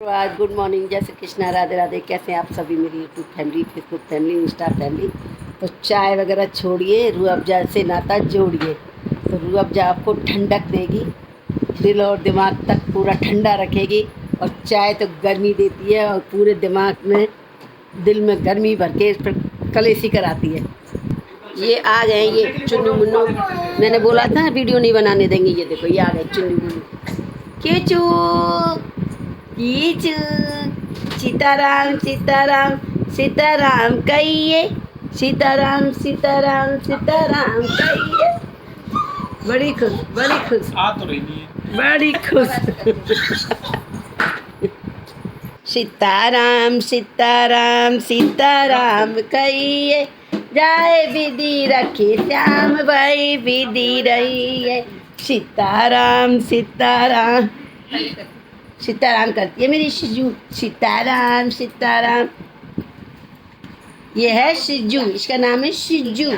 आज good morning, जय श्री कृष्णा, राधे राधे। कैसे हैं आप सभी मेरी YouTube family, Facebook family, Insta family. तो चाय वगैरह छोड़िए, रूह अफ़ज़ा से नाता जोड़िए। तो रूह अफ़ज़ा आपको ठंडक देगी, दिल और दिमाग तक पूरा ठंडा रखेगी। और चाय तो गर्मी देती है और पूरे दिमाग में, दिल में गर्मी भर के कलेसी कराती है। ये आ गए, ये चुन्नू मुन्नू, मैंने बोला था वीडियो नहीं बनाने देंगे। ये देखो, ये आ गए चुन्नू मुन्नू। कीचू कीचू, सीताराम सीताराम सीताराम कहिए, सीताराम सीताराम सीताराम कहिए। बड़ी खुश, बड़ी खुश, आ तो रही नहीं है। बड़ी खुश। सीताराम सीताराम सीताराम कहिए, जाए विधि रखी श्याम भाई विधि रही है। सीताराम सीताराम सीताराम करती है मेरी शिजू। सीताराम सीताराम, ये है शिजू, इसका नाम है शिजू।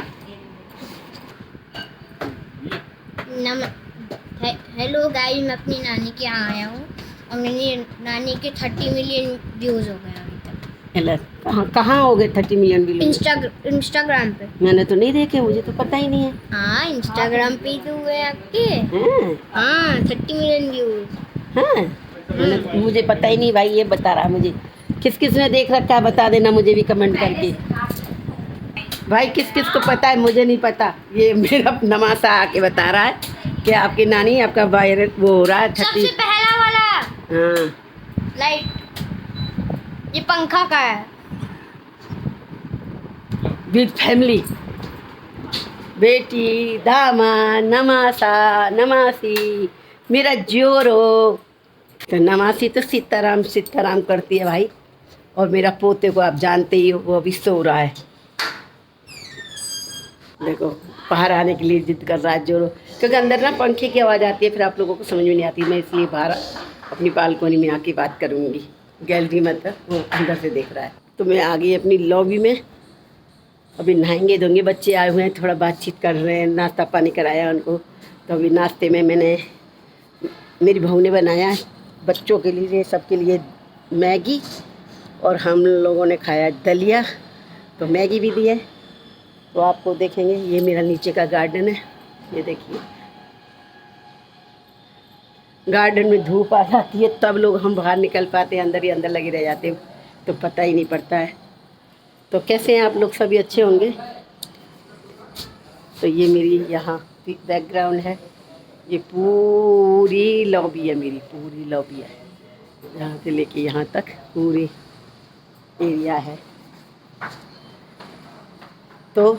हेलो गाइस, मैं अपनी नानी के यहाँ आया हूँ और मेरी नानी के 30 मिलियन व्यूज़ हो गए अभी तक। कहाँ कहाँ हो गए 30 मिलियन व्यूज? इंस्टाग्राम पे। मैंने तो नहीं देखे, मुझे तो पता ही नहीं है। हाँ, इंस्टाग्राम पे ही तो हुए आपके। हैं? हाँ, 30 मिलियन व्यूज़। हैं? मुझे पता ही नहीं भाई, ये बता रहा मुझे। किस किस ने देख रखा है बता देना मुझे भी कमेंट करके। भाई किस किस को पता है, मुझे नहीं पता। ये मेरा नमासा आके बता रहा है कि आपकी नानी, आपका वायरल वो हो रहा है 30। सबसे पहला वाला हाँ, लाइट, ये पंखा का है। विद फैमिली, बेटी, दामाद, नमासा, नमासी, मेरा जोरो। तो नमासी तो सीताराम सीताराम करती है भाई। और मेरा पोते को आप जानते ही हो, वो अभी सो रहा है। देखो, बाहर आने के लिए जिद कर रहा है जोरो, क्योंकि अंदर ना पंखे की आवाज़ आती है, फिर आप लोगों को समझ में नहीं आती। मैं इसलिए बाहर अपनी बालकोनी में आके बात करूँगी। गैलरी में तो वो अंदर से देख रहा है। तो मैं आ गई अपनी लॉबी में। अभी नहाएंगे धोंगे, बच्चे आए हुए हैं, थोड़ा बातचीत कर रहे हैं, नाश्ता पानी कराया उनको। तो अभी नाश्ते में मैंने, मेरी बहू ने बनाया बच्चों के लिए, सबके लिए मैगी, और हम लोगों ने खाया दलिया। तो मैगी भी दी है, तो आपको देखेंगे। ये मेरा नीचे का गार्डन है, ये देखिए। गार्डन में धूप आ जाती है तब लोग हम बाहर निकल पाते हैं, अंदर ही अंदर लगे रह जाते हैं, तो पता ही नहीं पड़ता है। तो कैसे हैं आप लोग? सभी अच्छे होंगे। तो ये मेरी यहाँ बैकग्राउंड है, ये पूरी लॉबी है, मेरी पूरी लॉबी है, यहाँ से लेके यहाँ तक पूरी एरिया है। तो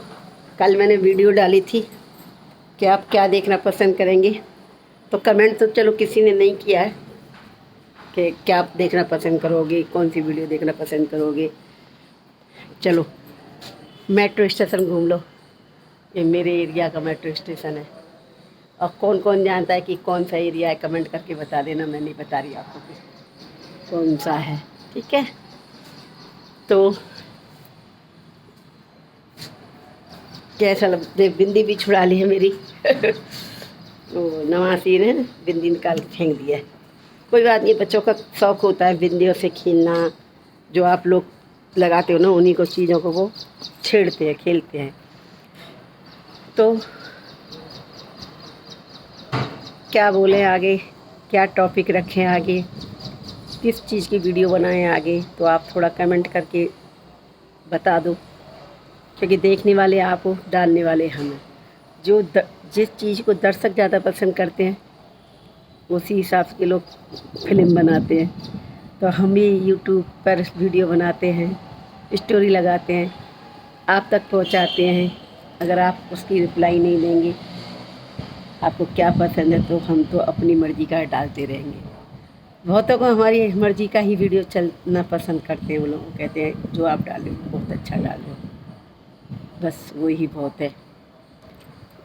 कल मैंने वीडियो डाली थी कि आप क्या देखना पसंद करेंगे। तो कमेंट तो चलो किसी ने नहीं किया है कि क्या आप देखना पसंद करोगे, कौन सी वीडियो देखना पसंद करोगे। चलो मेट्रो स्टेशन घूम लो, ये मेरे एरिया का मेट्रो स्टेशन है। और कौन कौन जानता है कि कौन सा एरिया है, कमेंट करके बता देना। मैं नहीं बता रही आपको कि कौन सा है, ठीक है। तो कैसा लग, बिंदी भी छुड़ा ली है मेरी। वो नवासी ने बिंदी निकाल के फेंक दिया है। कोई बात नहीं, बच्चों का शौक़ होता है बिंदियों से खेलना। जो आप लोग लगाते हो ना, उन्हीं को चीज़ों को वो छेड़ते हैं, खेलते हैं। तो क्या बोलें आगे, क्या टॉपिक रखें आगे, किस चीज़ की वीडियो बनाएं आगे, तो आप थोड़ा कमेंट करके बता दो। क्योंकि देखने वाले आप हो, डालने वाले हम हैं। जिस चीज़ को दर्शक ज़्यादा पसंद करते हैं, उसी हिसाब से लोग फिल्म बनाते हैं। तो हम भी यूट्यूब पर वीडियो बनाते हैं, स्टोरी लगाते हैं, आप तक पहुंचाते हैं। अगर आप उसकी रिप्लाई नहीं देंगे, आपको क्या पसंद है, तो हम तो अपनी मर्ज़ी का डालते रहेंगे। बहुतों को हमारी मर्ज़ी का ही वीडियो चलना पसंद करते हैं। वो लोग कहते हैं जो आप डाले बहुत अच्छा डालो, बस वही बहुत है।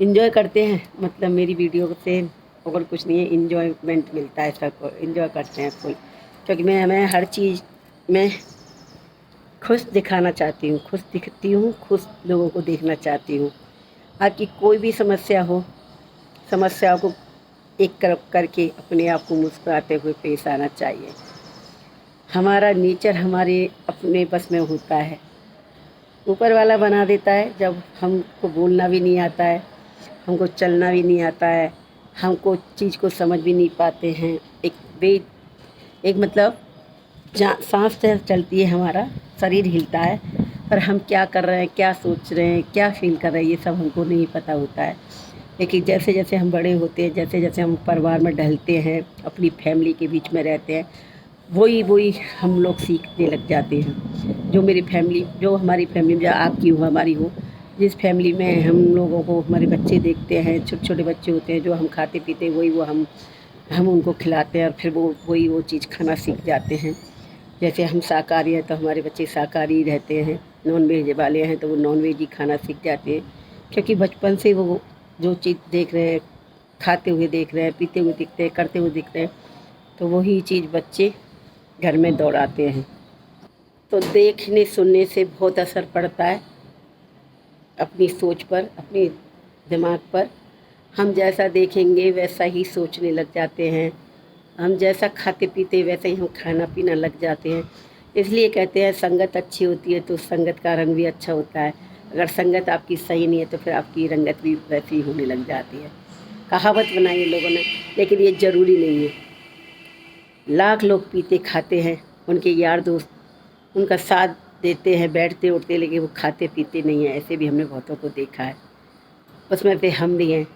इन्जॉय करते हैं, मतलब मेरी वीडियो से और कुछ नहीं है, इन्जॉयमेंट मिलता है सबको, इन्जॉय करते हैं फुल। क्योंकि मैं हर चीज़ में खुश दिखाना चाहती हूँ, खुश दिखती हूँ, खुश लोगों को देखना चाहती हूँ। आपकी कोई भी समस्या हो, समस्याओं को एक तरफ करके अपने आप को मुस्कुराते हुए पेश आना चाहिए। हमारा नेचर हमारे अपने बस में होता है, ऊपर वाला बना देता है। जब हमको बोलना भी नहीं आता है, हमको चलना भी नहीं आता है, हमको चीज़ को समझ भी नहीं पाते हैं, एक मतलब सांस चलती है, हमारा शरीर हिलता है, पर हम क्या कर रहे हैं, क्या सोच रहे हैं, क्या फील कर रहे हैं, ये सब हमको नहीं पता होता है। लेकिन जैसे जैसे हम बड़े होते हैं, जैसे जैसे हम परिवार में ढलते हैं, अपनी फैमिली के बीच में रहते हैं, वही हम लोग सीखने लग जाते हैं। जो हमारी फैमिली, जो आपकी हो हमारी हो, जिस फैमिली में हम लोगों को हमारे बच्चे देखते हैं, छोटे छोटे बच्चे होते हैं, जो हम खाते पीते हैं वही वो हम उनको खिलाते हैं, और फिर वो चीज़ खाना सीख जाते हैं। जैसे हम शाकाहारी हैं तो हमारे बच्चे शाकाहारी रहते हैं, नॉन वेज वाले हैं तो वो नॉन वेज ही खाना सीख जाते हैं, क्योंकि बचपन से वो जो चीज़ देख रहे हैं, खाते हुए देख रहे हैं, पीते हुए दिखते हैं, करते हुए दिखते हैं, तो वही चीज़ बच्चे घर में दौड़ाते हैं। तो देखने सुनने से बहुत असर पड़ता है अपनी सोच पर, अपने दिमाग पर। हम जैसा देखेंगे वैसा ही सोचने लग जाते हैं, हम जैसा खाते पीते वैसे ही हम खाना पीना लग जाते हैं। इसलिए कहते हैं संगत अच्छी होती है तो संगत का रंग भी अच्छा होता है। अगर संगत आपकी सही नहीं है तो फिर आपकी रंगत भी वैसी ही होने लग जाती है। कहावत बनाई है लोगों ने, लेकिन ये ज़रूरी नहीं है। लाख लोग पीते खाते हैं, उनके यार दोस्त उनका साथ देते हैं, बैठते उठते, लेकिन वो खाते पीते नहीं हैं। ऐसे भी हमने बहुतों को देखा है, उसमें से हम भी हैं।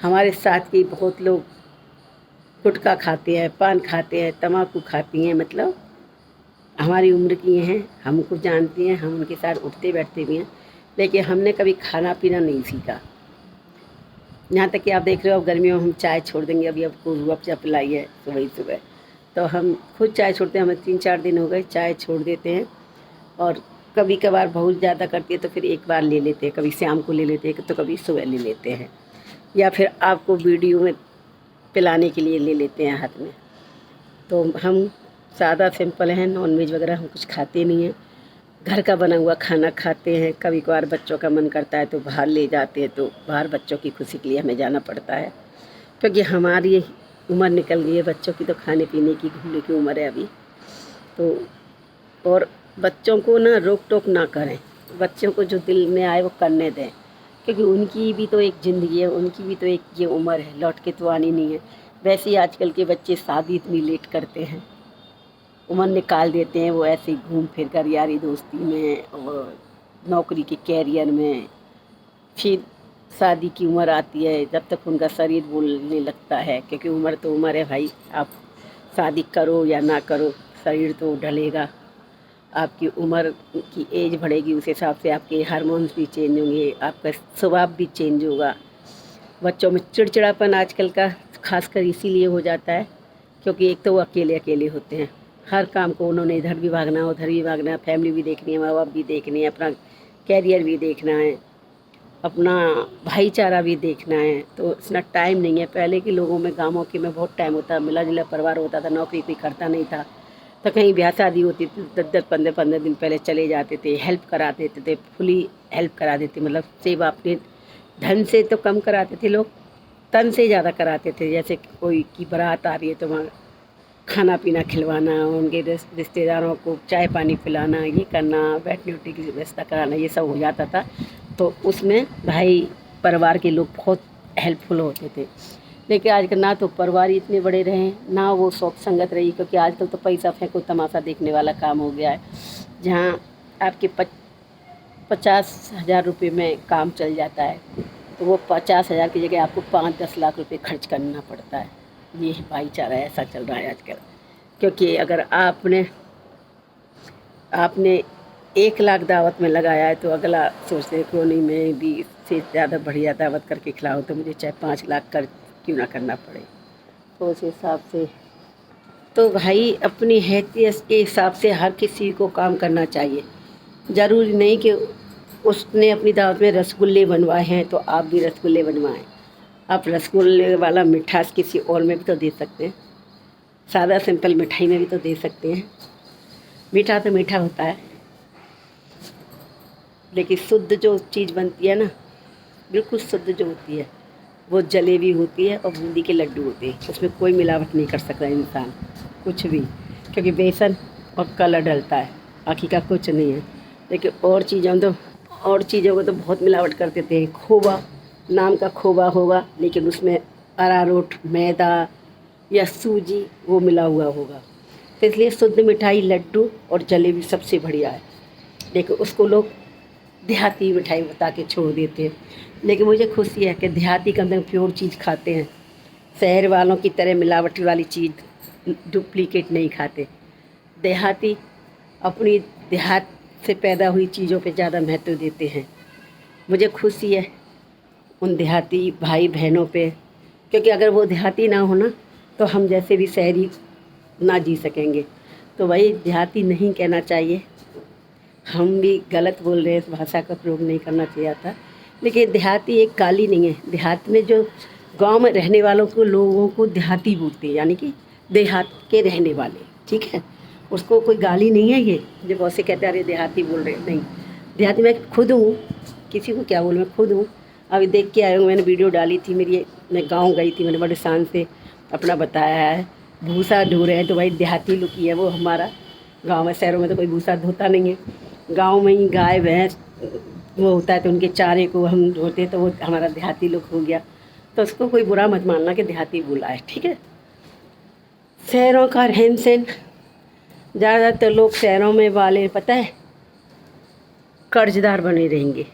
हमारे साथ के बहुत लोग गुटखा खाते हैं, पान खाते हैं, तम्बाकू खाती हैं, मतलब हमारी उम्र की हैं, हमको जानती हैं, हम उनके साथ उठते बैठते भी हैं, लेकिन हमने कभी खाना पीना नहीं सीखा। यहाँ तक कि आप देख रहे हो, अब गर्मियों में हम चाय छोड़ देंगे। अभी आपको रूह अफ़ज़ा पिलाई है सुबह, तो हम खुद चाय छोड़ते हैं। हमें 3-4 दिन हो गए चाय छोड़ देते हैं, और कभी कभार बहुत ज़्यादा करती है तो फिर एक बार ले लेते हैं, कभी शाम को ले लेते हैं तो कभी सुबह ले लेते हैं, या फिर आपको वीडियो में पिलाने के लिए ले लेते हैं हाथ में। तो हम सादा सिंपल हैं, नॉन वेज वगैरह हम कुछ खाते नहीं हैं, घर का बना हुआ खाना खाते हैं। कभी कभार बच्चों का मन करता है तो बाहर ले जाते हैं, तो बाहर बच्चों की खुशी के लिए हमें जाना पड़ता है, क्योंकि हमारी उम्र निकल गई है, बच्चों की तो खाने पीने की घूमने की उम्र है अभी। तो और बच्चों को ना रोक टोक ना करें, बच्चों को जो दिल में आए वो करने दें, क्योंकि उनकी भी तो एक ज़िंदगी है, उनकी भी तो एक ये उम्र है, लौट के तो आनी नहीं है। वैसे ही आजकल के बच्चे शादी इतनी लेट करते हैं, उम्र निकाल देते हैं, वो ऐसे ही घूम फिर कर यारी दोस्ती में और नौकरी के कैरियर में। फिर शादी की उम्र आती है, जब तक उनका शरीर बोलने लगता है, क्योंकि उम्र तो उम्र है भाई, आप शादी करो या ना करो शरीर तो ढलेगा। आपकी उम्र की एज बढ़ेगी, उस हिसाब से आपके हार्मोन्स भी चेंज होंगे, आपका स्वभाव भी चेंज होगा। बच्चों में चिड़चिड़ापन आजकल का खासकर इसीलिए हो जाता है, क्योंकि एक तो वो अकेले अकेले होते हैं, हर काम को उन्होंने इधर भी भागना उधर भी भागना, फैमिली भी देखनी है, माँ बाप भी देखनी है, अपना कैरियर भी देखना है, अपना भाईचारा भी देखना है, तो इतना टाइम नहीं है। पहले के लोगों में, गाँवों के में बहुत टाइम होता, मिला जुला परिवार होता था, नौकरी कोई करता नहीं था, तो कहीं ब्याह शादी होती थी 10-15 दिन पहले चले जाते थे, हेल्प करा देते थे, फुली हेल्प करा देते, मतलब सेवा अपने धन से तो कम कराते थे लोग, तन से ज़्यादा कराते थे। जैसे कोई की बारात आ रही है तो वहाँ खाना पीना खिलवाना, उनके रिश्तेदारों को चाय पानी पिलाना, ये करना, बैठने उठने की व्यवस्था कराना, ये सब हो जाता था। तो उसमें भाई परिवार के लोग बहुत हेल्पफुल होते थे। लेकिन आजकल ना तो परिवार इतने बड़े रहे, ना वो शौक संगत रही, क्योंकि आजकल तो पैसा फेंको तमाशा देखने वाला काम हो गया है, जहाँ आपके 50,000 रुपये में काम चल जाता है, तो वो 50,000 की जगह आपको 5-10 लाख रुपए खर्च करना पड़ता है। ये भाईचारा ऐसा चल रहा है आजकल, क्योंकि अगर आपने 1 लाख दावत में लगाया है तो अगला सोचते हैं क्यों नहीं मैं भी इससे ज़्यादा बढ़िया दावत करके खिलाऊं, तो मुझे चाहे 5 लाख कर क्यों ना करना पड़े। तो उस हिसाब से तो भाई अपनी हैसियत के हिसाब से हर किसी को काम करना चाहिए। ज़रूरी नहीं कि उसने अपनी दावत में रसगुल्ले बनवाए हैं तो आप भी रसगुल्ले बनवाएं। आप रसगुल्ले वाला मिठास किसी और में भी तो दे सकते हैं, सादा सिंपल मिठाई में भी तो दे सकते हैं। मीठा तो मीठा होता है, लेकिन शुद्ध जो चीज़ बनती है ना, बिल्कुल शुद्ध जो होती है, वो जलेबी होती है और बूंदी के लड्डू होते हैं। उसमें कोई मिलावट नहीं कर सकता इंसान कुछ भी, क्योंकि बेसन और कलर डलता है, बाकी का कुछ नहीं है। लेकिन और चीज़ों को तो बहुत मिलावट कर देते हैं। खोवा नाम का खोवा होगा, लेकिन उसमें अरारोट, मैदा या सूजी वो मिला हुआ होगा। तो इसलिए शुद्ध मिठाई लड्डू और जलेबी सबसे बढ़िया है, लेकिन उसको लोग देहाती मिठाई बता के छोड़ देते हैं। लेकिन मुझे खुशी है कि देहाती कम से कम प्योर चीज़ खाते हैं, शहर वालों की तरह मिलावट वाली चीज़ डुप्लीकेट नहीं खाते। देहाती अपनी देहात से पैदा हुई चीज़ों पे ज़्यादा महत्व देते हैं। मुझे खुशी है उन देहाती भाई बहनों पे, क्योंकि अगर वो देहाती ना हो ना तो हम जैसे भी शहरी ना जी सकेंगे। तो वही देहाती नहीं कहना चाहिए, हम भी गलत बोल रहे हैं, इस भाषा का प्रयोग नहीं करना चाहिए था। लेकिन देहाती एक गाली नहीं है। देहात में जो गांव में रहने वालों को लोगों को देहाती बोलते हैं, यानी कि देहात के रहने वाले, ठीक है। उसको कोई गाली नहीं है ये जब वैसे कहते हैं अरे देहाती बोल रहे हैं, नहीं। देहाती मैं खुद हूँ, किसी को क्या बोलूँ, मैं खुद हूँ। अभी देख के आया हूँ, मैंने वीडियो डाली थी मेरी, मैं गाँव गई थी, मैंने बड़े शान से अपना बताया है। भूसा ढो रहे हैं तो भाई देहाती लुक ही है वो हमारा। गाँव में शहरों में तो कोई भूसा धोता नहीं है, गाँव में ही गाय भैंस वो होता है तो उनके चारे को हम धोते, तो वो हमारा देहाती लुक हो गया। तो उसको कोई बुरा मत मानना कि देहाती बोला है, ठीक है। शहरों का रहन सहन, ज़्यादातर लोग शहरों में वाले पता है कर्जदार बने रहेंगे,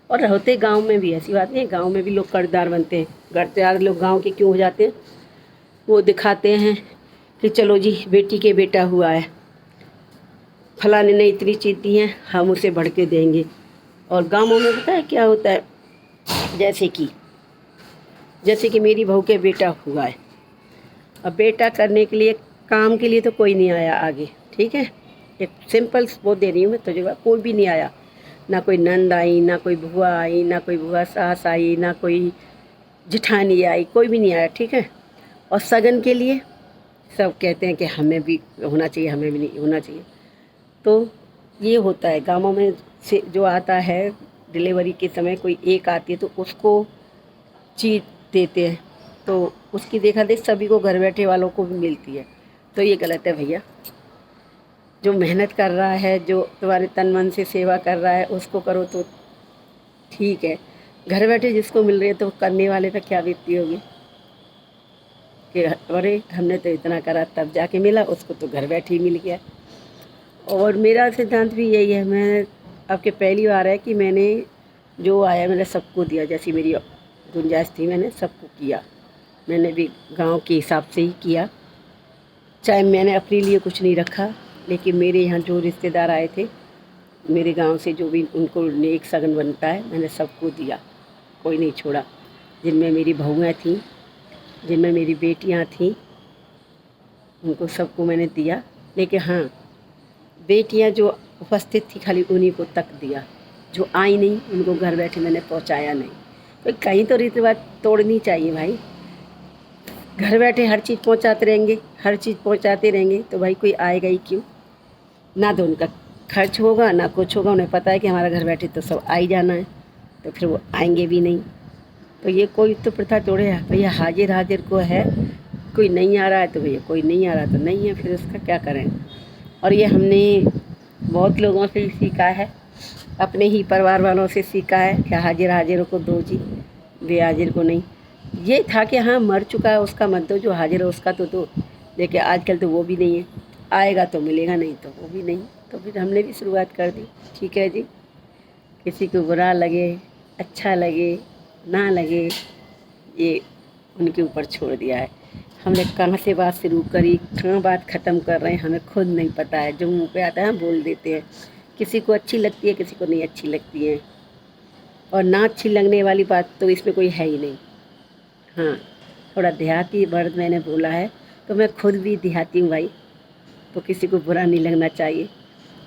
और होते गांव में भी, ऐसी बात नहीं है, गांव में भी लोग कर्जदार बनते हैं। कर्जदार लोग गांव के क्यों हो जाते हैं, वो दिखाते हैं कि चलो जी बेटी के बेटा हुआ है, फलाने ने इतनी चीज़ दी है, हम उसे बढ़ के देंगे। और गाँवों में पता है क्या होता है, जैसे कि मेरी बहू के बेटा हुआ है, अब बेटा करने के लिए काम के लिए तो कोई नहीं आया आगे, ठीक है। एक सिंपल वो दे रही हूँ मैं तुझे, कोई भी नहीं आया, ना कोई नंद आई, ना कोई बुआ आई, ना कोई बुआ सास आई, ना कोई जिठानी आई, कोई भी नहीं आया, ठीक है। और सगन के लिए सब कहते हैं कि हमें भी होना चाहिए, हमें भी नहीं होना चाहिए। तो ये होता है गाँवों में से जो आता है डिलीवरी के समय कोई एक आती है तो उसको चीज़ देते हैं, तो उसकी देखा देख सभी को घर बैठे वालों को भी मिलती है। तो ये गलत है भैया। जो मेहनत कर रहा है, जो तुम्हारे तन मन से सेवा कर रहा है, उसको करो तो ठीक है। घर बैठे जिसको मिल रही है तो करने वाले पे क्या बीतती होगी कि अरे हमने तो इतना करा तब जाके मिला, उसको तो घर बैठे ही मिल गया। और मेरा सिद्धांत भी यही है, मैं आपके पहली बार है कि मैंने जो आया मैंने सबको दिया, जैसी मेरी गुंजाइश थी मैंने सबको किया। मैंने भी गांव के हिसाब से ही किया, चाहे मैंने अपने लिए कुछ नहीं रखा, लेकिन मेरे यहाँ जो रिश्तेदार आए थे मेरे गांव से, जो भी उनको नेक सगन बनता है, मैंने सबको दिया, कोई नहीं छोड़ा। जिनमें मेरी बहुएँ थीं, जिनमें मेरी बेटियाँ थीं, उनको सबको मैंने दिया। लेकिन हाँ, बेटियाँ जो उपस्थित थी खाली उन्हीं को तक दिया, जो आई नहीं उनको घर बैठे मैंने पहुंचाया नहीं। तो कहीं तो रीति रिवाज तोड़नी चाहिए भाई। घर बैठे हर चीज़ पहुंचाते रहेंगे, हर चीज़ पहुंचाते रहेंगे तो भाई कोई आएगा ही क्यों। ना तो उनका खर्च होगा ना कुछ होगा, उन्हें पता है कि हमारा घर बैठे तो सब आ ही जाना है, तो फिर वो आएंगे भी नहीं। तो ये कोई तो प्रथा तोड़े है भैया, हाजिर हाजिर को है, कोई नहीं आ रहा है तो भैया कोई नहीं आ रहा तो नहीं है, फिर उसका क्या करें। और ये हमने बहुत लोगों से सीखा है, अपने ही परिवार वालों से सीखा है कि हाजिर हाजिरों को दो जी, बेहाजिर को नहीं। ये था कि हाँ मर चुका है उसका मत दो, जो हाजिर है उसका तो दो। देखिए आजकल तो वो भी नहीं है, आएगा तो मिलेगा, नहीं तो वो भी नहीं। तो फिर हमने भी शुरुआत कर दी, ठीक है जी। किसी को बुरा लगे, अच्छा लगे, ना लगे, ये उनके ऊपर छोड़ दिया है। हमने कहाँ से बात शुरू करी, कहाँ बात ख़त्म कर रहे हैं, हमें खुद नहीं पता है। जो मुँह पे आता है बोल देते हैं, किसी को अच्छी लगती है, किसी को नहीं अच्छी लगती है। और ना अच्छी लगने वाली बात तो इसमें कोई है ही नहीं। हाँ, थोड़ा देहाती वर्ड मैंने बोला है, तो मैं खुद भी देहाती हूँ भाई, तो किसी को बुरा नहीं लगना चाहिए।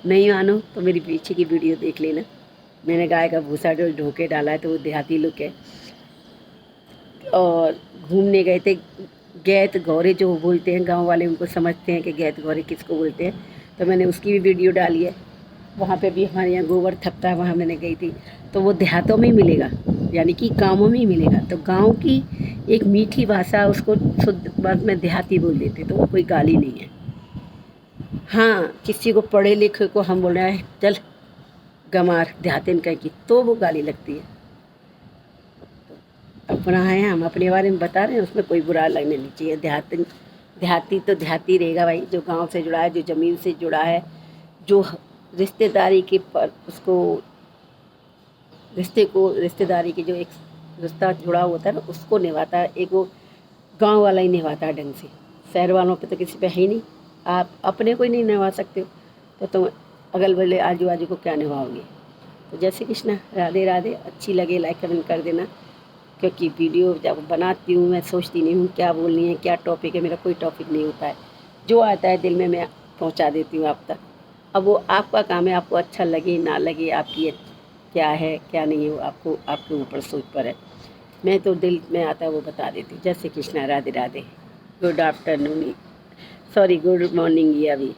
नहीं मानो तो मेरी पीछे की वीडियो देख लेना, मैंने गाय का भूसा जो ढो के डाला है तो वो देहाती लुक है। और घूमने गए थे, गैत गौरे जो बोलते हैं गांव वाले, उनको समझते हैं कि गैत गौरे किसको बोलते हैं, तो मैंने उसकी भी वीडियो डाली है। वहाँ पे भी हमारे यहाँ गोबर थपता है, वहाँ मैंने गई थी। तो वो देहातों में ही मिलेगा, यानी कि गाँवों में ही मिलेगा। तो गाँव की एक मीठी भाषा, उसको शुद्ध बात में देहाती बोल देते, तो वो कोई गाली नहीं है। हाँ, किसी को पढ़े लिखे को हम बोल रहे हैं चल गंवार देहातिन कह की, तो वो गाली लगती है। अपना है, हम अपने बारे में बता रहे हैं, उसमें कोई बुरा लगने नहीं चाहिए। देहाती तो देहाती रहेगा भाई, जो गांव से जुड़ा है, जो ज़मीन से जुड़ा है, जो रिश्तेदारी के पर उसको रिश्तेदारी की जो एक रिश्ता जुड़ा होता है ना, उसको निभाता है। एक वो गांव वाला ही निभाता है ढंग से। शहर वालों पे तो किसी पे है ही नहीं। आप अपने को ही नहीं निभा सकते हो तो तुम अगल बगल आजू बाजू को क्या निभाओगे। तो जय श्री कृष्णा, राधे राधे। अच्छी लगे लाइक कमेंट कर देना, क्योंकि वीडियो जब बनाती हूँ मैं सोचती नहीं हूँ क्या बोलनी है, क्या टॉपिक है। मेरा कोई टॉपिक नहीं होता है, जो आता है दिल में मैं पहुँचा देती हूँ आप तक। अब वो आपका काम है, आपको अच्छा लगे ना लगे, आपकी क्या है क्या नहीं है, वो आपको आपके ऊपर सोच पर है। मैं तो दिल में आता है वो बता देती हूँ। जय Shri Krishna, Radhe Radhe. Good afternoon, sorry good morning ये अभी।